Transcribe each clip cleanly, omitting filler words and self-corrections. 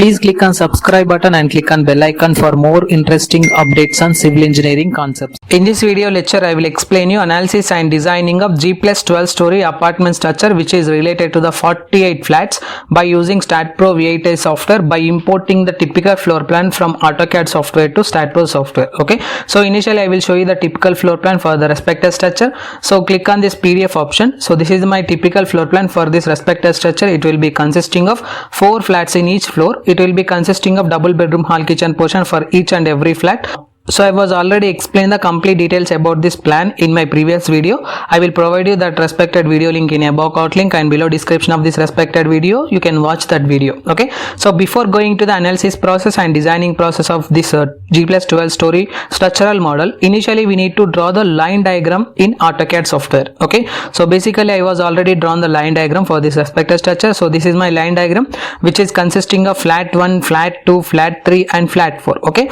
Please click on subscribe button and click on bell icon for more interesting updates on civil engineering concepts. In this video lecture, I will explain you analysis and designing of G plus 12 story apartment structure which is related to the 48 flats by using StatPro V8i software by importing the typical floor plan from AutoCAD software to StatPro software. Okay, so initially I will show you the typical floor plan for the respective structure. So click on this PDF option. So this is my typical floor plan for this respective structure. It will be consisting of 4 flats in each floor. It will be consisting of double bedroom hall kitchen portion for each and every flat. So I was already explained the complete details about this plan in my previous video. I will provide you that respected video link in above out link and below description of this respected video. You can watch that video. Okay. So before going to the analysis process and designing process of this G plus 12 story structural model, initially we need to draw the line diagram in AutoCAD software. Okay. So basically I was already drawn the line diagram for this respected structure. So this is my line diagram which is consisting of flat 1, flat 2, flat 3 and flat 4. Okay.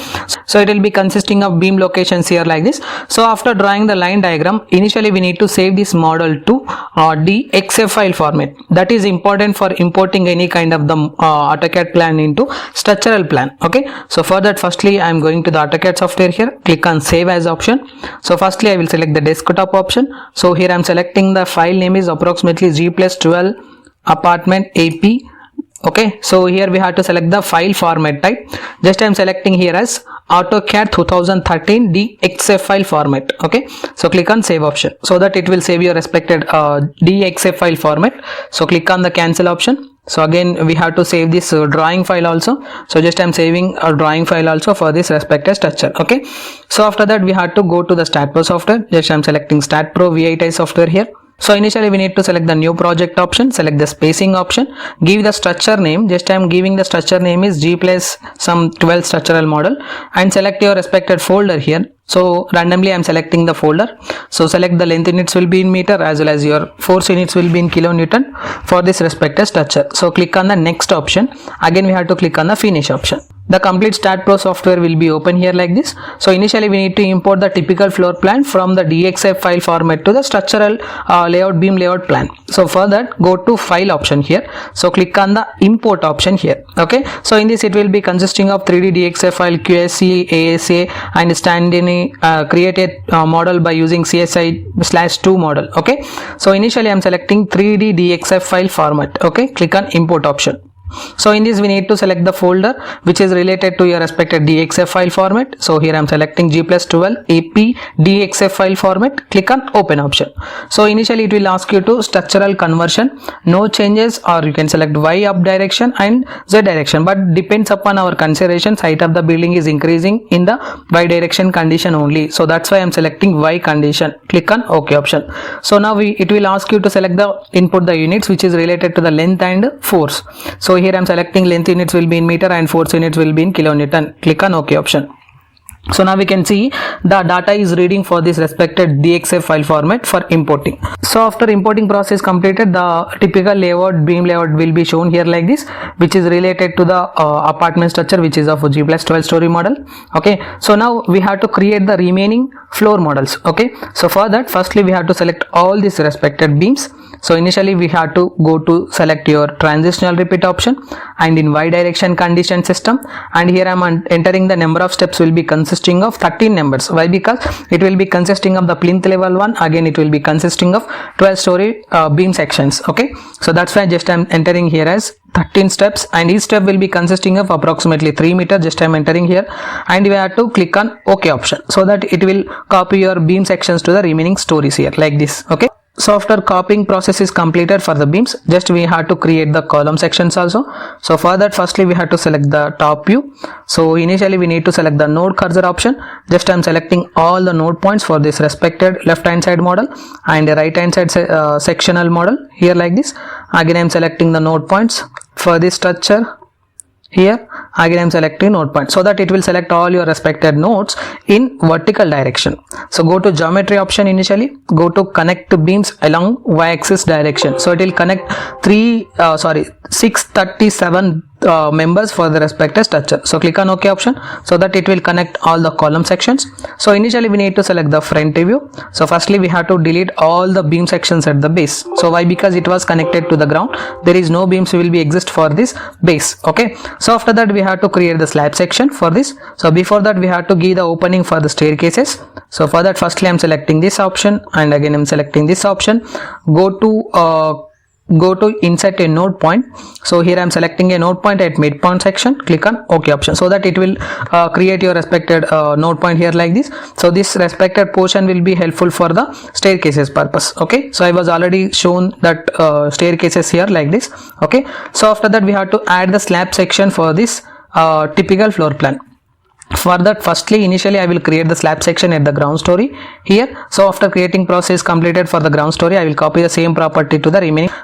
So it will be consisting of beam locations here like this. So after drawing the line diagram, initially we need to save this model to DXF file format. That is important for importing any kind of the AutoCAD plan into structural plan. Okay, so for that firstly I am going to the AutoCAD software here, click on save as option. So firstly I will select the desktop option. So here I am selecting the file name is approximately G plus 12 apartment AP. Okay, so here we have to select the file format type. Just I am selecting here as AutoCAD 2013 DXF file format. Okay, so click on save option so that it will save your respected DXF file format. So click on the cancel option. So again we have to save this drawing file also. So just I am saving a drawing file also for this respected structure. Okay, so after that we have to go to the StatPro software. Just I am selecting StatPro V8i software here. So initially we need to select the new project option, select the spacing option, give the structure name. Just I am giving the structure name is G plus some 12 structural model and select your respected folder here. So randomly I am selecting the folder. So select the length units will be in meter as well as your force units will be in kilonewton for this respected structure. So click on the next option. Again we have to click on the finish option. The complete StatPro software will be open here like this. So initially we need to import the typical floor plan from the DXF file format to the structural layout beam layout plan. So for that go to file option here. So click on the import option here. Okay, so in this it will be consisting of 3D DXF file, QSC, ASA and stand-in create a model by using CSI/2 model. Okay, so initially I am selecting 3D DXF file format. Okay, click on import option. So in this we need to select the folder which is related to your respected DXF file format. So here I am selecting G plus 12 AP DXF file format. Click on open option. So initially it will ask you to structural conversion, no changes, or you can select Y up direction and Z direction, but depends upon our considerations. Height of the building is increasing in the Y direction condition only. So that's why I am selecting Y condition. Click on OK option. So now it will ask you to select the input the units which is related to the length and force. So here I am selecting length units will be in meter and force units will be in kilonewton. Click on OK option. So now we can see the data is reading for this respected DXF file format for importing. So after importing process completed, the typical layout beam layout will be shown here like this, which is related to the apartment structure which is of G plus 12 story model. Okay, so now we have to create the remaining floor models. Okay, so for that firstly we have to select all these respected beams. So initially we have to go to select your transitional repeat option and in Y direction condition system, and here I am entering the number of steps will be consisting of 13 numbers. Why? Because it will be consisting of the plinth level 1, again it will be consisting of 12 story beam sections. Okay, so that's why just I am entering here as 13 steps and each step will be consisting of approximately 3 meters. Just I am entering here and we have to click on OK option so that it will copy your beam sections to the remaining stories here like this. Okay, so after copying process is completed for the beams, just we have to create the column sections also. So for that firstly we have to select the top view. So initially we need to select the node cursor option. Just I am selecting all the node points for this respected left hand side model and right hand side sectional model here like this. Again I am selecting the node points for this structure. Here again I am selecting node point so that it will select all your respected nodes in vertical direction. So go to geometry option initially, go to connect to beams along y axis direction. So it will connect 637 members for the respective structure. So click on OK option so that it will connect all the column sections. So initially we need to select the front view. So firstly we have to delete all the beam sections at the base. So why? Because it was connected to the ground, there is no beams will be exist for this base. Okay, so after that we have to create the slab section for this. So before that we have to give the opening for the staircases. So for that firstly I'm selecting this option and again I'm selecting this option. Go to insert a node point. So here I am selecting a node point at midpoint section. Click on OK option so that it will create your respected node point here like this. So this respected portion will be helpful for the staircases purpose. Okay, so I was already shown that staircases here like this. Okay, so after that we have to add the slab section for this typical floor plan. For that firstly initially I will create the slab section at the ground story here. So after creating process completed for the ground story, I will copy the same property to the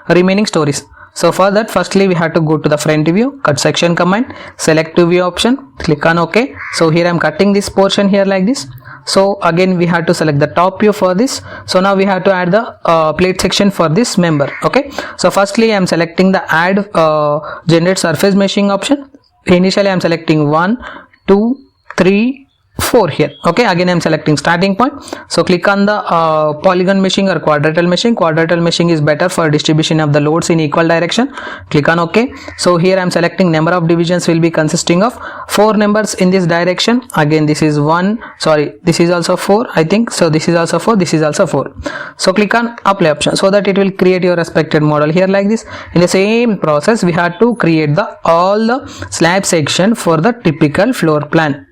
remaining stories. So for that firstly we have to go to the front view, cut section command, select to view option, click on OK. So here I am cutting this portion here like this. So again we have to select the top view for this. So now we have to add the plate section for this member. Okay, so firstly I am selecting the add generate surface meshing option. Initially I am selecting 1, 2, 3, 4 here. Okay, again I am selecting starting point. So click on the polygon meshing or quadrilateral meshing. Quadrilateral meshing is better for distribution of the loads in equal direction. Click on OK. So here I am selecting number of divisions will be consisting of 4 numbers in this direction. Again this is 1, sorry, this is also 4 I think. So this is also 4, this is also 4. So click on apply option so that it will create your respected model here like this. In the same process we have to create the all the slab section for the typical floor plan.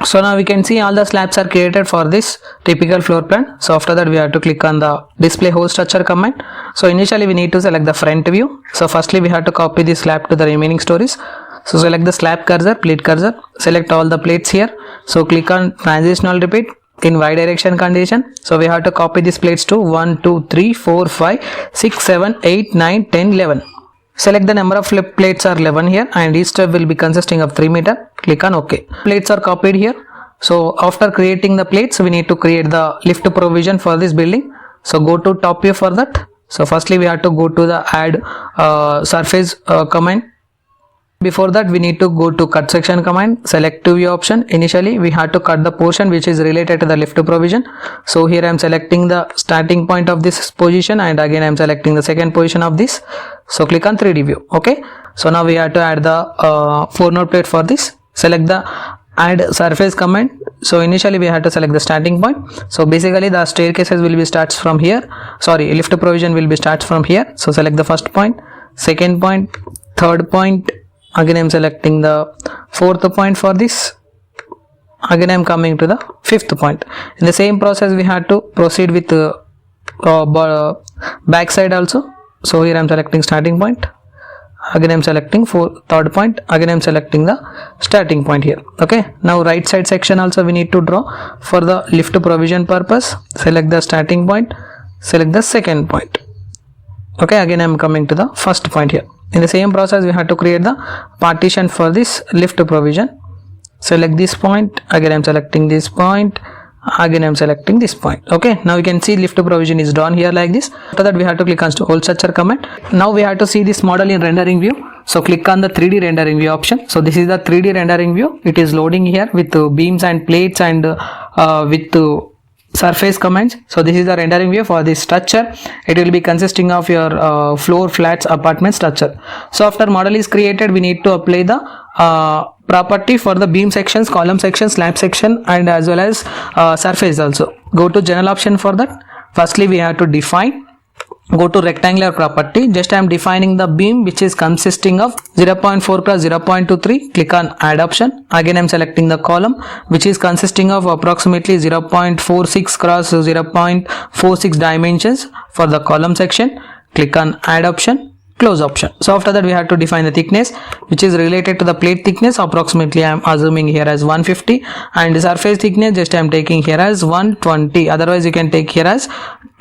So now we can see all the slabs are created for this typical floor plan. So after that we have to click on the display whole structure command. So initially we need to select the front view. So firstly we have to copy this slab to the remaining stories. So select the slab cursor, plate cursor, select all the plates here. So click on transitional repeat in y direction condition. So we have to copy these plates to 1, 2, 3, 4, 5, 6, 7, 8, 9, 10, 11. Select the number of plates are 11 here and each step will be consisting of 3 meter. Click on OK. Plates are copied here. So after creating the plates we need to create the lift provision for this building. So go to top view for that. So firstly we have to go to the add surface command. Before that we need to go to cut section command, select to view option. Initially we have to cut the portion which is related to the lift provision. So here I am selecting the starting point of this position and again I am selecting the second position of this. So click on 3D view. Okay, so now we have to add the 4 node plate for this. Select the add surface command. So initially we have to select the starting point. So basically the staircases will be starts from here, sorry, lift provision will be starts from here. So select the first point, second point, third point. Again I am selecting the 4th point for this. Again I am coming to the 5th point. In the same process we have to proceed with back side also. So here I am selecting starting point. Again I am selecting 3rd point. Again I am selecting the starting point here. Okay, now right side section also we need to draw for the lift provision purpose. Select the starting point, select the second point. Okay, again I am coming to the first point here. In the same process we have to create the partition for this lift provision. Select this point, again I am selecting this point, again I am selecting this point. Okay, now you can see lift provision is drawn here like this. After that we have to click on whole structure command. Now we have to see this model in rendering view. So click on the 3D rendering view option. So this is the 3D rendering view. It is loading here with beams and plates and with surface commands. So this is the rendering view for this structure. It will be consisting of your floor flats apartment structure. So after model is created we need to apply the property for the beam sections, column section, slab section and as well as surface also. Go to general option for that. Firstly we have to define. Go to rectangular property. Just I am defining the beam which is consisting of 0.4 plus 0.23. Click on add option. Again I am selecting the column which is consisting of approximately 0.46 cross 0.46 dimensions for the column section. Click on add option, close option. So after that we have to define the thickness which is related to the plate thickness. Approximately I am assuming here as 150 and the surface thickness just I am taking here as 120. Otherwise you can take here as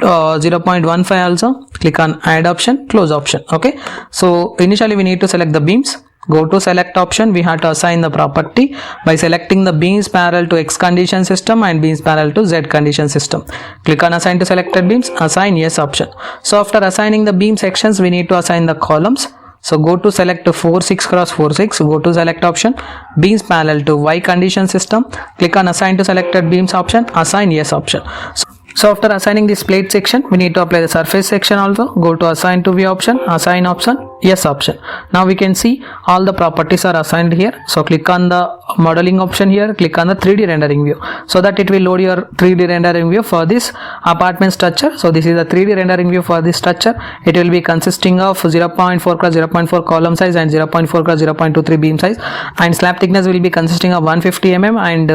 0.15 also. Click on add option, close option. Okay, so initially we need to select the beams. Go to select option, we have to assign the property by selecting the beams parallel to X condition system and beams parallel to Z condition system. Click on assign to selected beams, assign yes option. So after assigning the beam sections, we need to assign the columns. So go to select 46 cross 46, go to select option, beams parallel to Y condition system, click on assign to selected beams option, assign yes option. So after assigning this plate section, we need to apply the surface section also. Go to assign to view option, assign option, yes option. Now we can see all the properties are assigned here. So click on the modeling option here, click on the 3D rendering view, so that it will load your 3D rendering view for this apartment structure. So this is the 3D rendering view for this structure. It will be consisting of 0.4 cross 0.4 column size and 0.4 cross 0.23 beam size, and slab thickness will be consisting of 150 mm and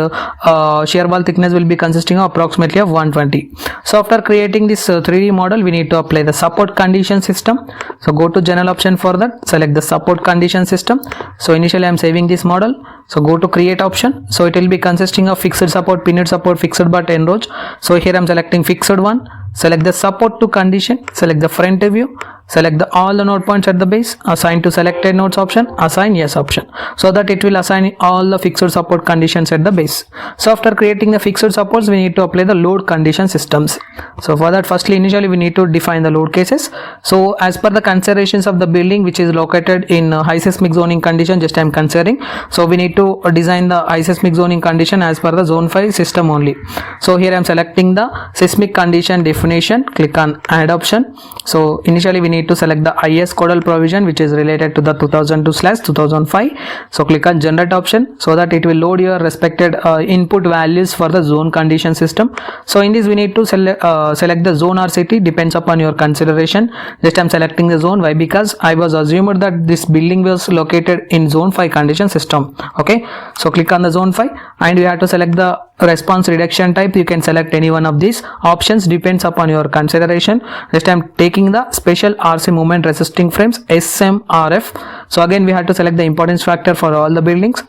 shear wall thickness will be consisting of approximately of 120. So after creating this 3D model, we need to apply the support condition system. So go to general option, for that select the support condition system. So initially I am saving this model, so go to create option. So it will be consisting of fixed support, pinned support, fixed but enroach. So here I am selecting fixed one. Select the support to condition, select the front view, select all the node points at the base, assign to selected nodes option, assign yes option, so that it will assign all the fixed support conditions at the base. So after creating the fixed supports, we need to apply the load condition systems. So for that, firstly initially we need to define the load cases. So as per the considerations of the building which is located in high seismic zoning condition, just I am considering, so we need to design the high seismic zoning condition as per the zone 5 system only. So here I am selecting the seismic condition definition, click on add option. So initially we need to select the IS codal provision which is related to the 2002/2005. So click on generate option, so that it will load your respected input values for the zone condition system. So in this we need to select the zone or city, depends upon your consideration. Just I am selecting the zone. Why? Because I was assumed that this building was located in zone 5 condition system. Okay, so click on the zone 5 and you have to select the response reduction type. You can select any one of these options, depends upon your consideration. Just I am taking the special RC movement resisting frames, SMRF. So again we have to select the importance factor for all the buildings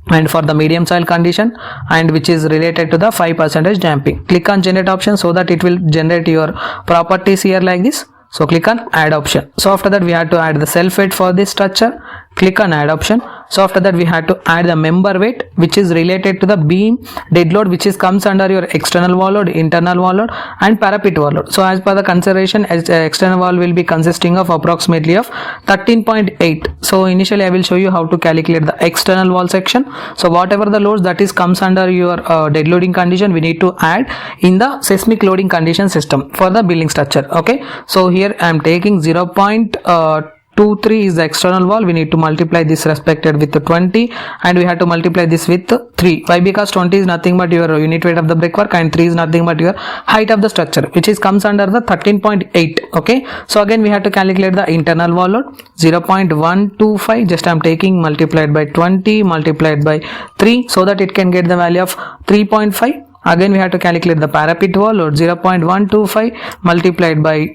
and for the medium soil condition, and which is related to the 5% damping. Click on generate option, so that it will generate your properties here like this. So click on add option. So after that we have to add the self weight for this structure. Click on add option. So after that we have to add the member weight which is related to the beam dead load, which is comes under your external wall load, internal wall load and parapet wall load. So as per the consideration, external wall will be consisting of approximately of 13.8. So initially I will show you how to calculate the external wall section. So whatever the loads that is comes under your dead loading condition, we need to add in the seismic loading condition system for the building structure. Okay, so here I am taking 0.23 is the external wall. We need to multiply this respected with 20 and we have to multiply this with 3. Why? Because 20 is nothing but your unit weight of the brickwork and 3 is nothing but your height of the structure, which is comes under the 13.8. Okay, so again we have to calculate the internal wall load 0.125. Just I am taking multiplied by 20 multiplied by 3, so that it can get the value of 3.5. Again we have to calculate the parapet wall load 0.125 multiplied by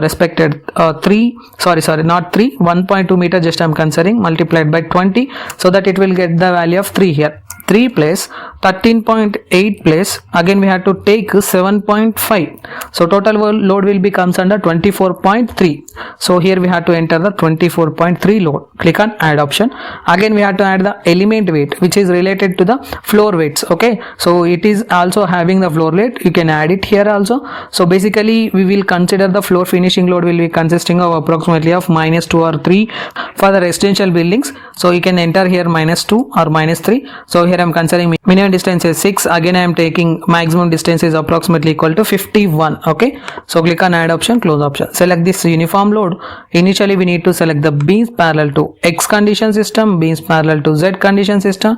respected 1.2 meter, just I am considering, multiplied by 20, so that it will get the value of 3 here. 3 plus 13.8 plus, again we have to take 7.5. So total load will be comes under 24.3. So here we have to enter the 24.3 load. Click on add option. Again we have to add the element weight which is related to the floor weights. Okay, so it is also having the floor weight, you can add it here also. So basically we will consider the floor finishing load will be consisting of approximately of -2 or 3 for the residential buildings. So you can enter here -2 or -3. So here I am considering minimum distance is 6. Again I am taking maximum distance is approximately equal to 51. Okay, so click on add option, close option. Select this uniform load. Initially we need to select the beams parallel to X condition system, beams parallel to Z condition system,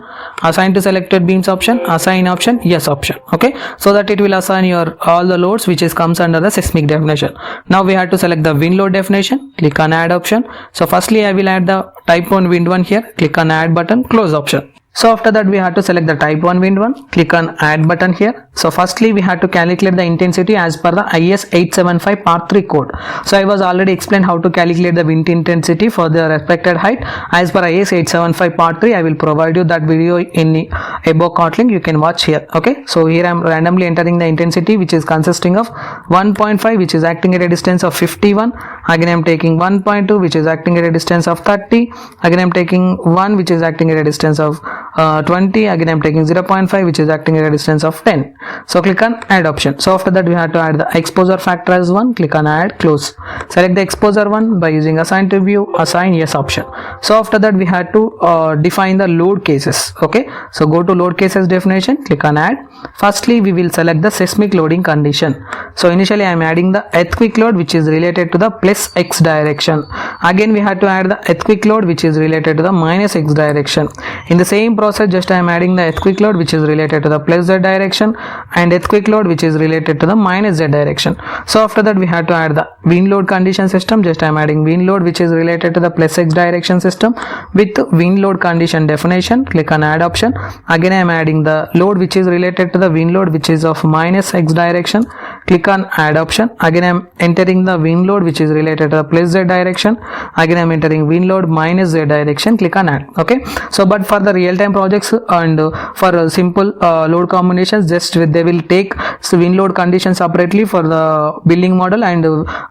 assign to selected beams option, assign option, yes option. Okay, so that it will assign your all the loads which is comes under the seismic definition. Now we have to select the wind load definition. Click on add option. So firstly I will add the type 1 wind one here. Click on add button, close option. So after that we have to select the type 1 wind one, click on add button here. So firstly we have to calculate the intensity as per the IS 875 part 3 code. So I was already explained how to calculate the wind intensity for the respected height as per IS 875 part 3. I will provide you that video in the above card link, you can watch here. Okay, so here I am randomly entering the intensity which is consisting of 1.5 which is acting at a distance of 51. Again I am taking 1.2 which is acting at a distance of 30. Again I am taking 1 which is acting at a distance of 20. Again I am taking 0.5 which is acting at a distance of 10. So click on add option. So after that we have to add the exposure factor as 1. Click on add, close. Select the exposure one by using assign to view, assign yes option. So after that we had to define the load cases. Okay, so go to load cases definition, click on add. Firstly we will select the seismic loading condition. So initially I am adding the earthquake load which is related to the plus x direction. Again we had to add the earthquake load which is related to the minus x direction. In the same process just I am adding the earthquake load which is related to the plus z direction and earthquake load which is related to the minus z direction. So after that we have to add the wind load condition system. Just I am adding wind load which is related to the plus x direction system with wind load condition definition. Click on add option. Again I am adding the load which is related to the wind load which is of minus x direction. Click on add option. Again I am entering the wind load which is related to the plus z direction. Again I am entering wind load minus z direction. Click on add. Okay, so but for the real time projects and for simple load combinations, just they will take wind load condition separately for the building model and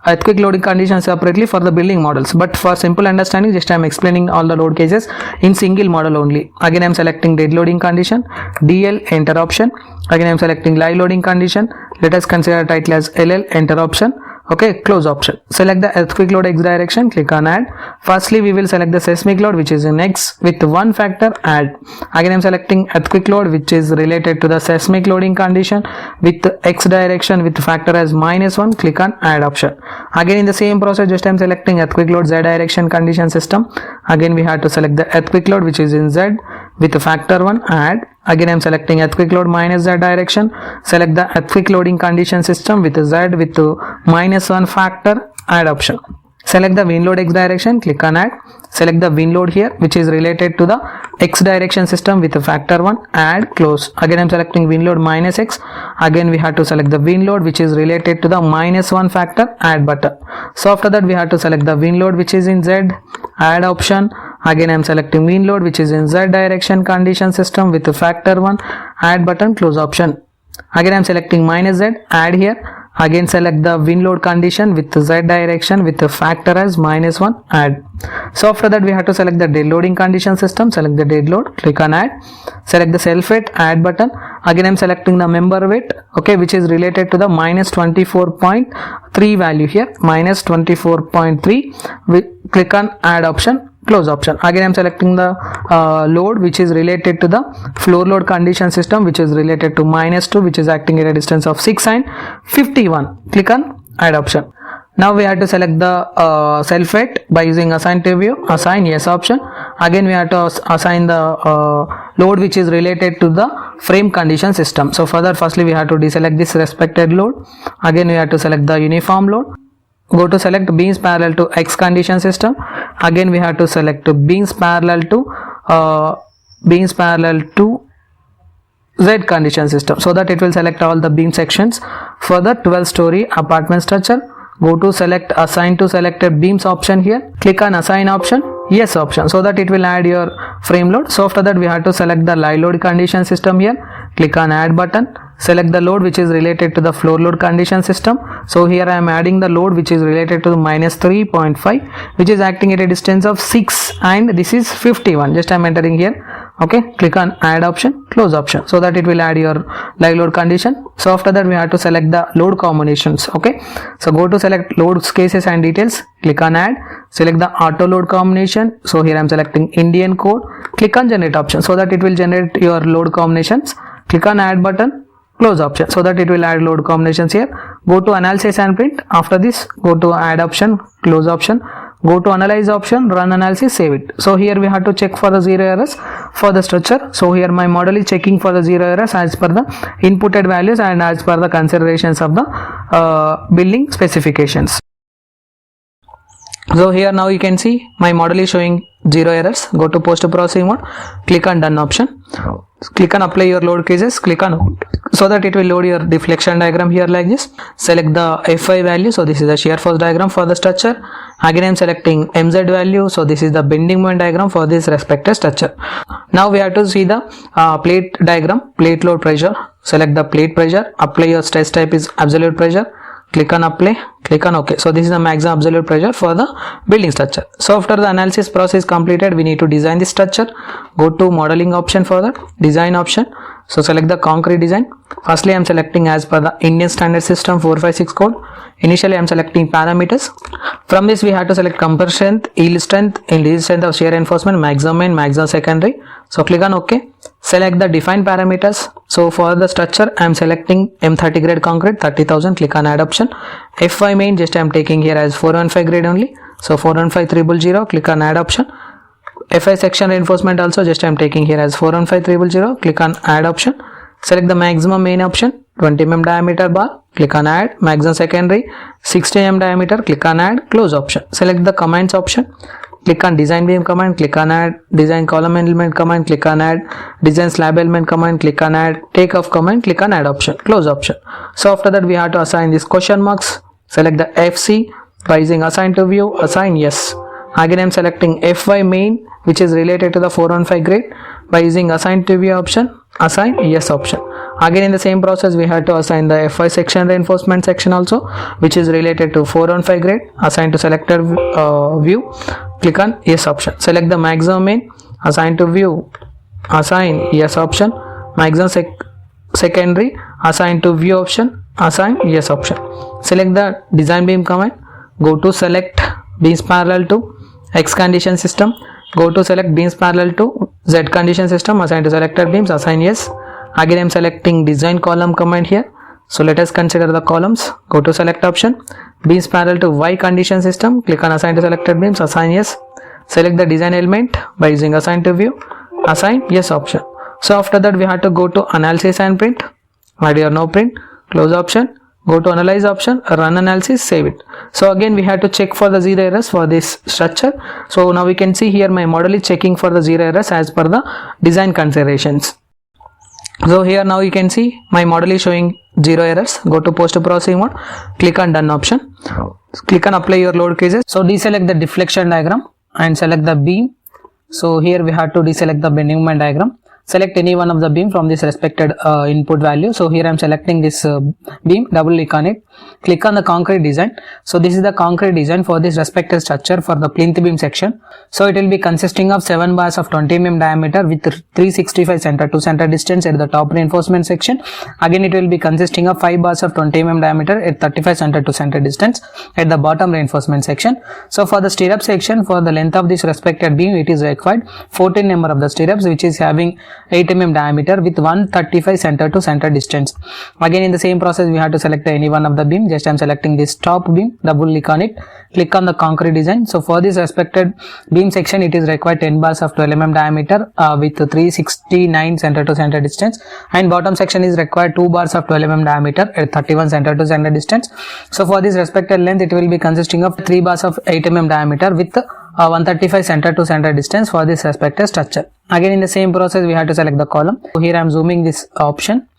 earthquake loading condition separately for the building models. But for simple understanding, just I am explaining all the load cases in single model only. Again I am selecting dead loading condition, DL, enter option. Again I am selecting live loading condition. Let us consider title as LL, enter option. Okay, close option. Select the earthquake load x direction, click on add. Firstly we will select the seismic load which is in x with one factor, add. Again I am selecting earthquake load which is related to the seismic loading condition with x direction with factor as -1, click on add option. Again in the same process just I am selecting earthquake load z direction condition system. Again we have to select the earthquake load which is in z with factor 1, add. Again I am selecting earthquake load minus z direction. Select the earthquake loading condition system with z with -1 factor, add option. Select the wind load x direction, click on add. Select the wind load here which is related to the x direction system with factor 1, add, close. Again I am selecting wind load minus x. Again we have to select the wind load which is related to the -1 factor, add button. So after that we have to select the wind load which is in z, add option. Again I am selecting wind load which is in z direction condition system with factor 1, add button, close option. Again I am selecting -z, add here. Again select the wind load condition with z direction with the factor as -1, add. So after that we have to select the dead loading condition system. Select the dead load, click on add. Select the self weight, add button. Again I am selecting the member weight, okay, which is related to the -24.3 value here, -24.3. Click on add option, close option. Again I am selecting the load which is related to the floor load condition system which is related to -2 which is acting at a distance of 6 and 51. Click on add option. Now we have to select the self weight by using assign to view, assign yes option. Again we have to assign the load which is related to the frame condition system. So further firstly we have to deselect this respected load. Again we have to select the uniform load. Go to select beams parallel to x condition system. Again we have to select beams parallel to z condition system, so that it will select all the beam sections for the 12-story apartment structure. Go to select assign to selected beams option here. Click on assign option, yes option, so that it will add your frame load. So after that we have to select the live load condition system here. Click on add button. Select the load which is related to the floor load condition system. So here I am adding the load which is related to the -3.5 which is acting at a distance of 6 and this is 51. Just I am entering here. Okay, click on add option, close option, so that it will add your live load condition. So after that we have to select the load combinations. Okay, so go to select load cases and details. Click on add. Select the auto load combination. So here I am selecting Indian code. Click on generate option, so that it will generate your load combinations. Click on add button, close option, so that it will add load combinations here. Go to analysis and print. After this go to add option, close option. Go to analyze option, run analysis, save it. So here we have to check for the 0 errors for the structure. So here my model is checking for the 0 errors as per the inputted values and as per the considerations of the building specifications. So here now you can see my model is showing zero errors. Go to post processing mode, click on done option, click on apply your load cases, click on so that it will load your deflection diagram here like this. Select the Fi value, so this is the shear force diagram for the structure. Again I am selecting Mz value, so this is the bending moment diagram for this respective structure. Now we have to see the plate diagram, plate load pressure. Select the plate pressure, apply your stress type is absolute pressure, click on apply, click on OK. So this is the maximum absolute pressure for the building structure. So after the analysis process completed, we need to design the structure. Go to modeling option for that, design option. So select the concrete design. Firstly I am selecting as per the Indian Standard System 456 code. Initially I am selecting parameters. From this we have to select compression strength, yield strength, yield strength of shear reinforcement, maximum main, maximum secondary. So click on OK. Select the defined parameters. So for the structure I am selecting M30 grade concrete 30,000, click on add option. Fi main just I am taking here as 415 grade only, so 415300, click on add option. Fi section reinforcement also just I am taking here as 415300, click on add option. Select the maximum main option, 20 mm diameter bar, click on add. Maximum secondary 60 mm diameter, click on add, close option. Select the commands option, click on design beam command, click on add. Design column element command, click on add. Design slab element command, click on add. Take off command, click on add option, close option. So after that we have to assign this question marks. Select the FC by using assign to view, assign yes. Again I am selecting Fy main which is related to the 415 grade by using assign to view option, assign yes option. Again in the same process we have to assign the Fy section reinforcement section also which is related to 415 grade, assign to selected view, click on yes option. Select the maximum main, assign to view, assign yes option. Maximum secondary, assign to view option, assign yes option. Select the design beam command, go to select beams parallel to X condition system, go to select beams parallel to Z condition system, assign to selected beams, assign yes. Again I am selecting design column command here. So let us consider the columns. Go to select option, beams parallel to Y condition system, click on assign to selected beams, assign yes. Select the design element by using assign to view, assign yes option. So after that we have to go to analysis and print. Add your no print, close option. Go to analyze option, run analysis, save it. So again we have to check for the zero errors for this structure. So now we can see here my model is checking for the zero errors as per the design considerations. So here now you can see my model is showing zero errors. Go to post processing mode, click on done option, click on apply your load cases. So deselect the deflection diagram and select the beam. So here we have to deselect the bending moment diagram. Select any one of the beam from this respected input value. So here I am selecting this beam, double click on it, click on the concrete design. So this is the concrete design for this respected structure for the plinth beam section. So it will be consisting of 7 bars of 20 mm diameter with 365 center to center distance at the top reinforcement section. Again it will be consisting of 5 bars of 20 mm diameter at 35 center to center distance at the bottom reinforcement section. So for the stirrup section, for the length of this respected beam, it is required 14 number of the stirrups which is having 8 mm diameter with 135 center to center distance. Again in the same process we have to select any one of the beam. Just I am selecting this top beam, double click on it, click on the concrete design. So for this respected beam section it is required 10 bars of 12 mm diameter with 369 center to center distance, and bottom section is required 2 bars of 12 mm diameter at 31 center to center distance. So for this respected length it will be consisting of 3 bars of 8 mm diameter with 135 center to center distance for this respective structure. Again in the same process we have to select the column. So here I am zooming this option.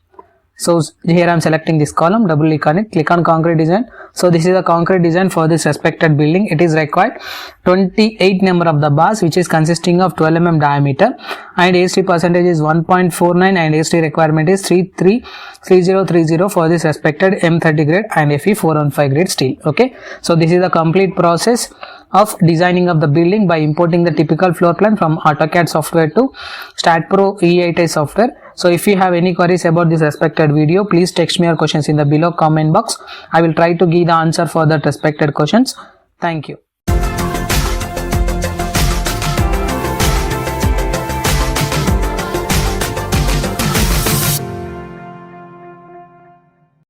So here I am selecting this column, double click on it, click on concrete design. So this is the concrete design for this respected building. It is required 28 number of the bars which is consisting of 12 mm diameter, and AST percentage is 1.49 and AST requirement is 333030 for this respected M30 grade and FE 415 grade steel. Okay, so this is the complete process of designing of the building by importing the typical floor plan from AutoCAD software to StatPro E8i software. So if you have any queries about this respected video, please text me your questions in the below comment box. I will try to give the answer for that respected questions. Thank you.